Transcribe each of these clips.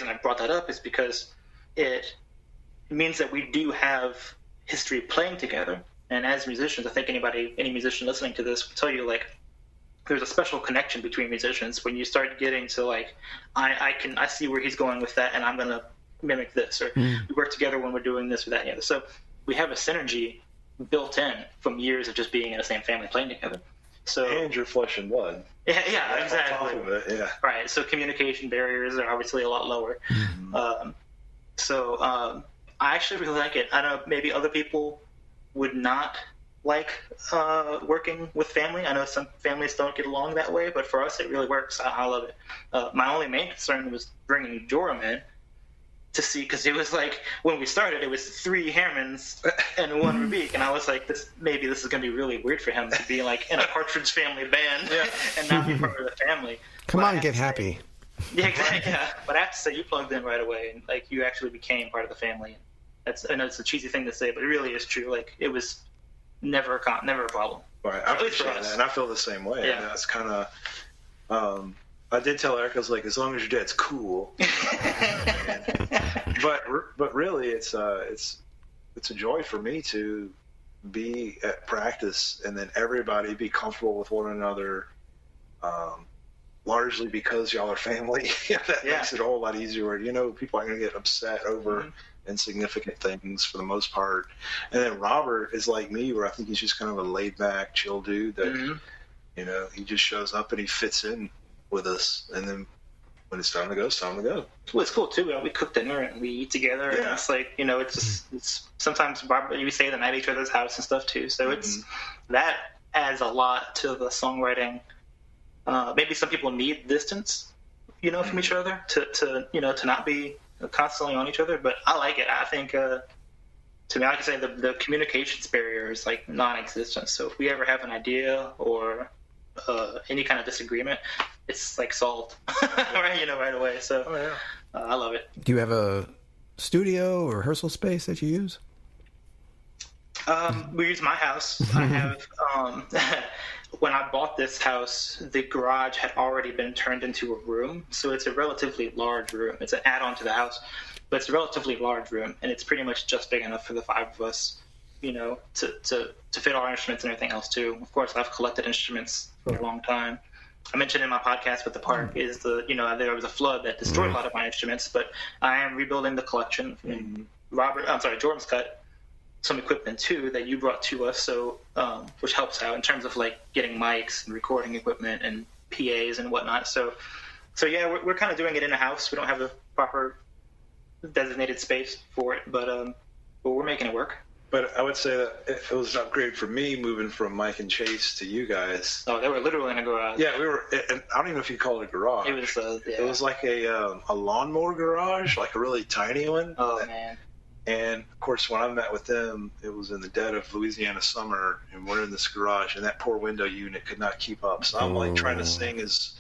I brought that up is because it means that we do have history playing together. And as musicians, I think any musician listening to this will tell you, like, there's a special connection between musicians when you start getting to, like, I see where he's going with that, and I'm going to mimic this, or we work together when we're doing this or that and the other. So we have a synergy built in from years of just being in the same family playing together. So, and your flesh and blood. Yeah, exactly. On top of it, yeah. Right. So communication barriers are obviously a lot lower. I actually really like it. I know maybe other people would not like working with family. I know some families don't get along that way, but for us it really works. I love it. My only main concern was bringing Joram in to see, because it was like, when we started, it was 3 Herrmanns and 1 Roubique, and I was like, this is going to be really weird for him to be like in a Partridge Family band and not be part of the family. Come on, get happy. Yeah, exactly. Yeah, but I have to say, you plugged in right away, and like you actually became part of the family. I know it's a cheesy thing to say, but it really is true. Like, it was never a problem. Right, I appreciate that, and I feel the same way. Yeah. That's kind of. I did tell Eric, I was like, as long as your dad's cool. but really, it's a joy for me to be at practice and then everybody be comfortable with one another. Largely because y'all are family. That makes it a whole lot easier. People aren't going to get upset over insignificant things for the most part. And then Robert is like me, where I think he's just kind of a laid back, chill dude that, he just shows up and he fits in with us. And then when it's time to go, it's time to go. Well, it's cool too. We cook dinner and we eat together. Yeah. And it's like, it's sometimes we stay the night at each other's house and stuff too. So it's that adds a lot to the songwriting. Maybe some people need distance, from each other to not be constantly on each other. But I like it. I think, to me, like I say, the communications barrier is like non-existent. So if we ever have an idea or any kind of disagreement, it's like solved, right away. So I love it. Do you have a studio or rehearsal space that you use? We use my house. I have. When I bought this house, the garage had already been turned into a room, so it's a relatively large room. It's an add-on to the house, but it's a relatively large room, and it's pretty much just big enough for the 5 of us, to fit our instruments and everything else too. Of course, I've collected instruments for a long time. I mentioned in my podcast with the park is there was a flood that destroyed a lot of my instruments, but I am rebuilding the collection. And Joram's cut some equipment too that you brought to us, so which helps out in terms of like getting mics and recording equipment and PAs and whatnot. So yeah, we're kind of doing it in a house. We don't have a proper designated space for it, but we're making it work. But I would say that it was an upgrade for me moving from Mike and Chase to you guys. Oh, they were literally in a garage. Yeah, we were. And I don't even know if you call it a garage. It was. It was like a lawnmower garage, like a really tiny one. Oh man. And of course, when I met with them, it was in the dead of Louisiana summer, and we're in this garage, and that poor window unit could not keep up. So I'm like trying to sing as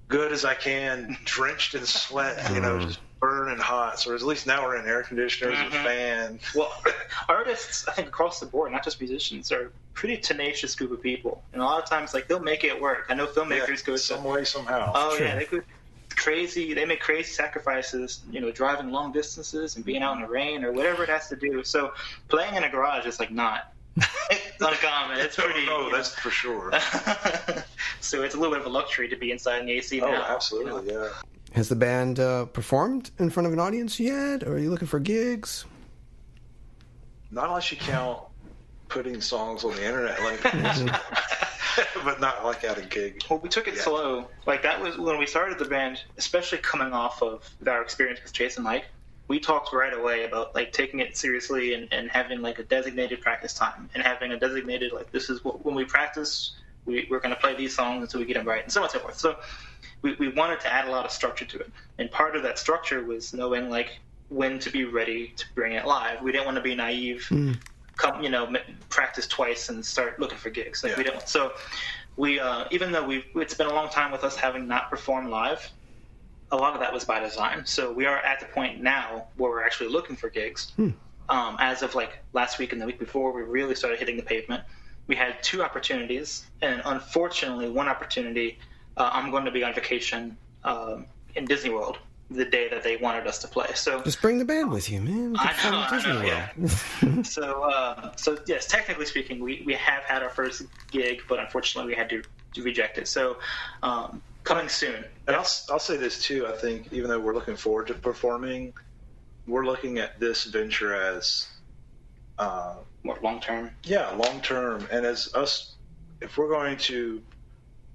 good as I can, drenched in sweat, just burning hot. So at least now we're in air conditioners and fan. Well, artists, I think across the board, not just musicians, are a pretty tenacious group of people, and a lot of times, like, they'll make it work. I know filmmakers go some way, somehow. Oh yeah, they could. They make crazy sacrifices, driving long distances and being out in the rain or whatever it has to do. So playing in a garage is like not uncommon. It's pretty. No, that's for sure. So it's a little bit of a luxury to be inside in the AC now. Oh, absolutely, yeah. Has the band performed in front of an audience yet, or are you looking for gigs? Not unless you count putting songs on the internet and letting people listen. But not like at a gig. Well, we took it slow. Like, that was when we started the band, especially coming off of our experience with Chase and Mike. We talked right away about, like, taking it seriously and having, like, a designated practice time and having a designated, like, this is when we practice, we're going to play these songs until we get them right, and so on and so forth. So we wanted to add a lot of structure to it. And part of that structure was knowing, like, when to be ready to bring it live. We didn't want to be naive. Practice twice and start looking for gigs. We don't. So we, even though it's been a long time with us having not performed live, a lot of that was by design. So we are at the point now where we're actually looking for gigs. As of like last week and the week before, we really started hitting the pavement. We had 2 opportunities, and unfortunately, one opportunity, I'm going to be on vacation in Disney World the day that they wanted us to play. So just bring the band with you, man. I know, yeah. So yes, technically speaking, we have had our first gig, but unfortunately we had to reject it. So coming soon. And I'll say this too. I think even though we're looking forward to performing, we're looking at this venture as more long term. Yeah, long term. And as us, if we're going to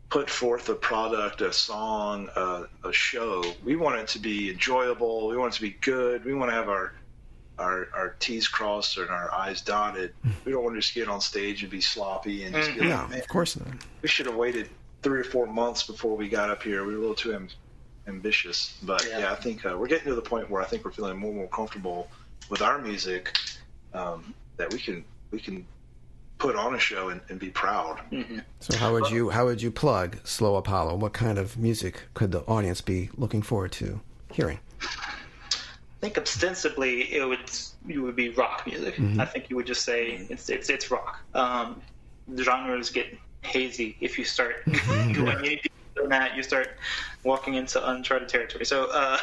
put forth a product, a song, a show, we want it to be enjoyable. We want it to be good. We want to have our T's crossed and our I's dotted. We don't want to just get on stage and be sloppy and just be like, man, of course not. We should have waited 3 or 4 months before we got up here. We were a little too ambitious. But yeah, I think we're getting to the point where I think we're feeling more and more comfortable with our music, that we can put on a show and be proud. Mm-hmm. So how would you plug Slow Apollo? What kind of music could the audience be looking forward to hearing? I think ostensibly it would be rock music. Mm-hmm. I think you would just say it's rock. The genres get hazy if you start going deep in that. You start walking into uncharted territory. So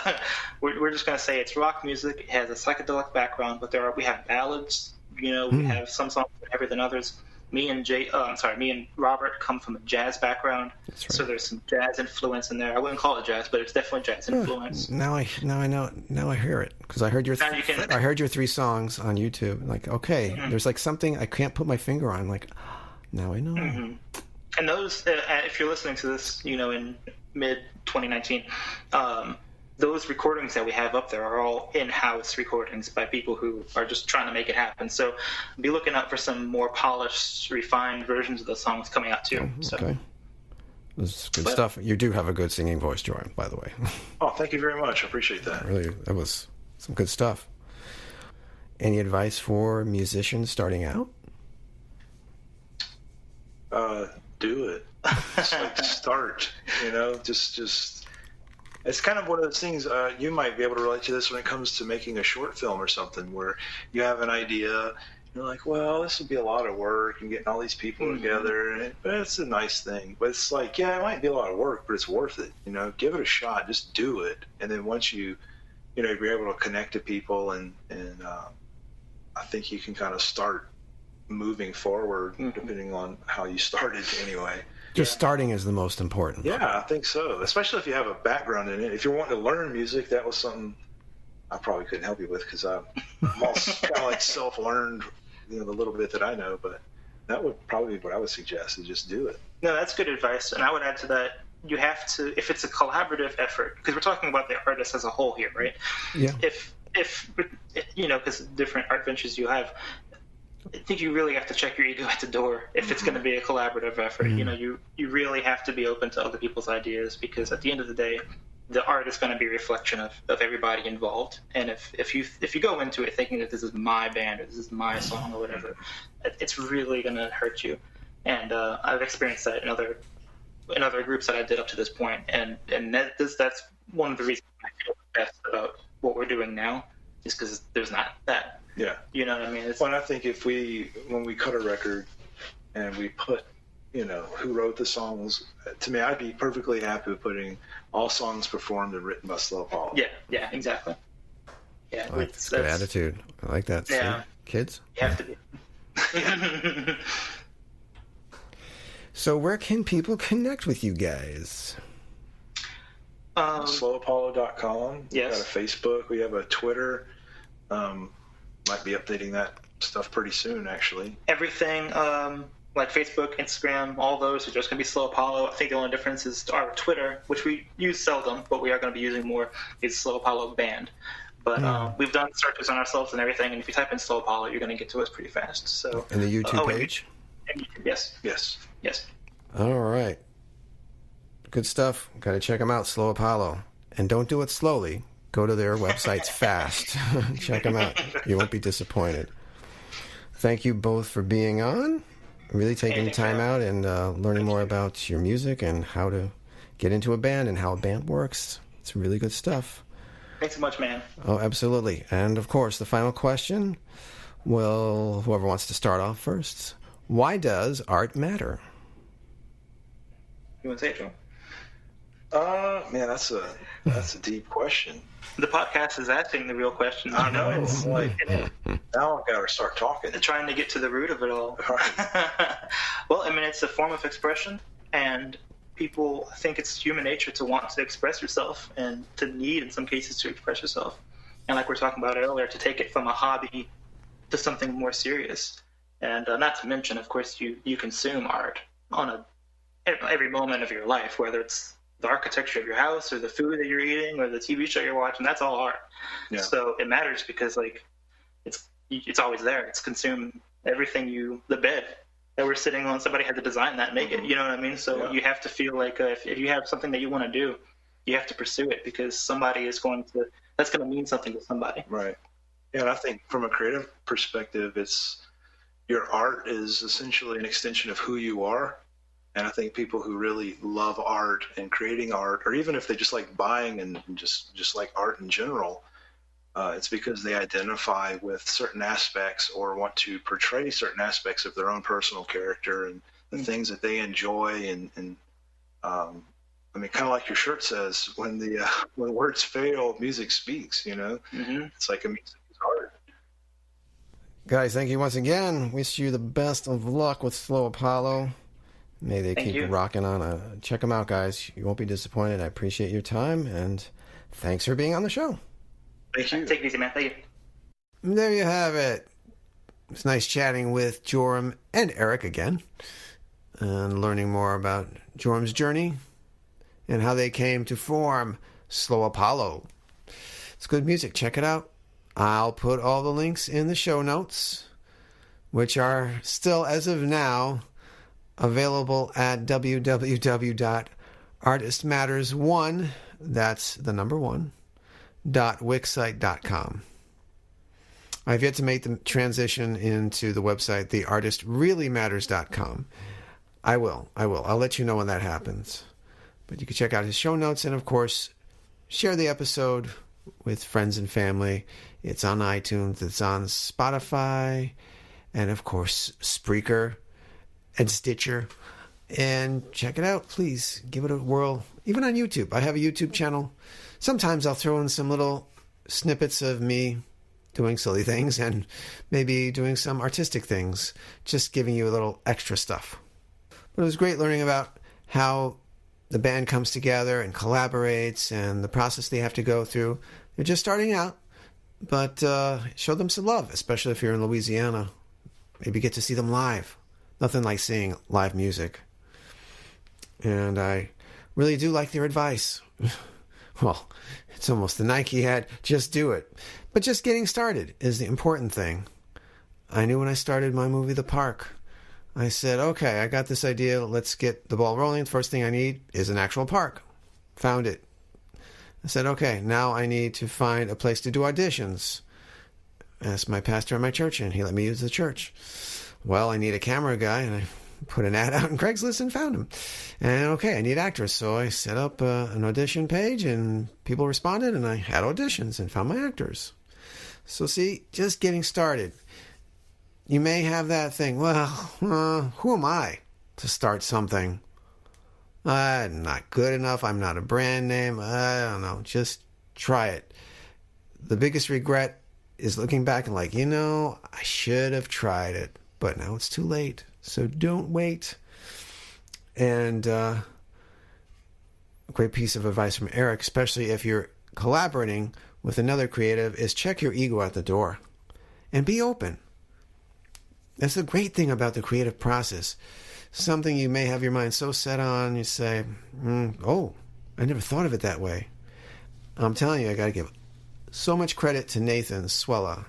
we're just going to say it's rock music. It has a psychedelic background, but we have ballads. We have some songs that are heavier than others. Me and Robert come from a jazz background, right. So there's some jazz influence in there. I wouldn't call it jazz, but it's definitely jazz influence. Now I know. Now I hear it because I heard your 3 songs on YouTube. Like, okay, there's like something I can't put my finger on. Like, now I know. Mm-hmm. And those, if you're listening to this, in mid 2019. Those recordings that we have up there are all in-house recordings by people who are just trying to make it happen. So be looking out for some more polished, refined versions of the songs coming out too. Oh, okay. This is good stuff. You do have a good singing voice, Joram, by the way. Oh, thank you very much. I appreciate that. Really, that was some good stuff. Any advice for musicians starting out? Do it. Just start, just it's kind of one of those things, you might be able to relate to this when it comes to making a short film or something, where you have an idea, you're like, well, this would be a lot of work and getting all these people together, but it's a nice thing. But it's like, yeah, it might be a lot of work, but it's worth it. Give it a shot, just do it. And then once you're able to connect to people and I think you can kind of start moving forward depending on how you started anyway. Just starting is the most important. Yeah, I think so. Especially if you have a background in it. If you're wanting to learn music, that was something I probably couldn't help you with because I'm all kind of like self-learned, the little bit that I know. But that would probably be what I would suggest, is just do it. No, that's good advice. And I would add to that, you have to, if it's a collaborative effort, because we're talking about the artist as a whole here, right? Yeah. If because different art ventures you have, I think you really have to check your ego at the door if it's going to be a collaborative effort. You really have to be open to other people's ideas, because at the end of the day, the art is going to be a reflection of everybody involved. And if you go into it thinking that this is my band or this is my song or whatever, it's really going to hurt you. And I've experienced that in other groups that I did up to this point. And that's one of the reasons I feel best about what we're doing now, is because there's not that. Yeah. You know what I mean? Well, I think when we cut a record and we put, who wrote the songs, to me, I'd be perfectly happy with putting all songs performed and written by Slow Apollo. Yeah, exactly. Yeah, that's good attitude. I like that. Yeah. See? Kids? You have to be. So where can people connect with you guys? slowapollo.com. Yes. We got a Facebook. We have a Twitter. Might be updating that stuff pretty soon, actually. Everything, like Facebook, Instagram, all those are just going to be Slow Apollo. I think the only difference is our Twitter, which we use seldom, but we are going to be using more, is Slow Apollo Band. But we've done searches on ourselves and everything, and if you type in Slow Apollo, you're going to get to us pretty fast. So, and the YouTube page? And YouTube, yes. All right. Good stuff. Got to check them out, Slow Apollo. And don't do it slowly. Go to their websites fast. Check them out. You won't be disappointed. Thank you both for being on. Really taking time out and learning more about your music and how to get into a band and how a band works. It's really good stuff. Thanks so much, man. Oh, absolutely. And, of course, the final question. Well, whoever wants to start off first. Why does art matter? You want to say it, Joe? Man, that's That's a deep question. The podcast is asking the real questions. I know. It's like, now I've got to start talking. Trying to get to the root of it all. Well, I mean, it's a form of expression, and people think it's human nature to want to express yourself and to need, in some cases, to express yourself. And like we were talking about earlier, to take it from a hobby to something more serious. And not to mention, of course, you consume art on every moment of your life, whether it's the architecture of your house or the food that you're eating or the TV show you're watching. That's all art. Yeah. So it matters because like it's always there. It's consumed everything the bed that we're sitting on. Somebody had to design that and make it. You know what I mean? So you have to feel like if you have something that you want to do, you have to pursue it because somebody is that's going to mean something to somebody. Right. Yeah, and I think from a creative perspective, your art is essentially an extension of who you are. And I think people who really love art and creating art, or even if they just like buying and just like art in general, it's because they identify with certain aspects or want to portray certain aspects of their own personal character and the things that they enjoy. And I mean, kind of like your shirt says, when words fail, music speaks. You know, It's like a music is art. Guys, thank you once again. Wish you the best of luck with Slow Apollo. May they keep rocking on. Check them out, guys. You won't be disappointed. I appreciate your time, and thanks for being on the show. Thank you. Take it easy, man. Thank you. There you have it. It's nice chatting with Joram and Erik again, and learning more about Joram's journey and how they came to form Slow Apollo. It's good music. Check it out. I'll put all the links in the show notes, which are still, as of now, available at www.artistmatters1, that's the number 1, .wixsite.com. I've yet to make the transition into the website, theartistreallymatters.com. I will. I'll let you know when that happens. But you can check out his show notes and, of course, share the episode with friends and family. It's on iTunes. It's on Spotify. And, of course, Spreaker and Stitcher. And check it out, please. Give it a whirl. Even on YouTube. I have a YouTube channel. Sometimes I'll throw in some little snippets of me doing silly things and maybe doing some artistic things. Just giving you a little extra stuff. But it was great learning about how the band comes together and collaborates and the process they have to go through. They're just starting out, but show them some love, especially if you're in Louisiana. Maybe get to see them live. Nothing like seeing live music. And I really do like their advice. Well, it's almost the Nike ad, just do it. But just getting started is the important thing. I knew when I started my movie, The Park, I said, okay, I got this idea. Let's get the ball rolling. The first thing I need is an actual park. Found it. I said, okay, now I need to find a place to do auditions. Asked my pastor at my church, and he let me use the church. Well, I need a camera guy, and I put an ad out on Craigslist and found him. And okay, I need actors, so I set up an audition page, and people responded, and I had auditions and found my actors. So see, just getting started. You may have that thing, well, who am I to start something? I'm not good enough. I'm not a brand name. I don't know. Just try it. The biggest regret is looking back and like, I should have tried it, but now it's too late. So don't wait. And a great piece of advice from Erik, especially if you're collaborating with another creative, is check your ego at the door and be open. That's the great thing about the creative process. Something you may have your mind so set on, you say, oh, I never thought of it that way. I'm telling you, I got to give so much credit to Nathan Swella,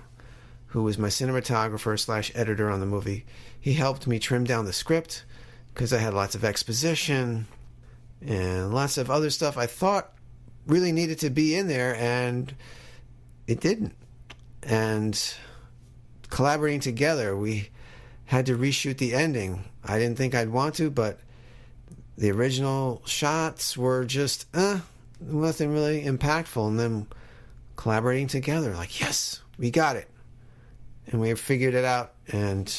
who was my cinematographer / editor on the movie. He helped me trim down the script because I had lots of exposition and lots of other stuff I thought really needed to be in there, and it didn't. And collaborating together, we had to reshoot the ending. I didn't think I'd want to, but the original shots were just, nothing really impactful. And then collaborating together, like, yes, we got it. And we figured it out and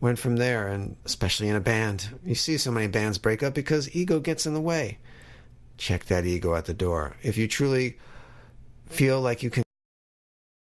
went from there. And especially in a band, you see so many bands break up because ego gets in the way. check that ego at the door. If you truly feel like you can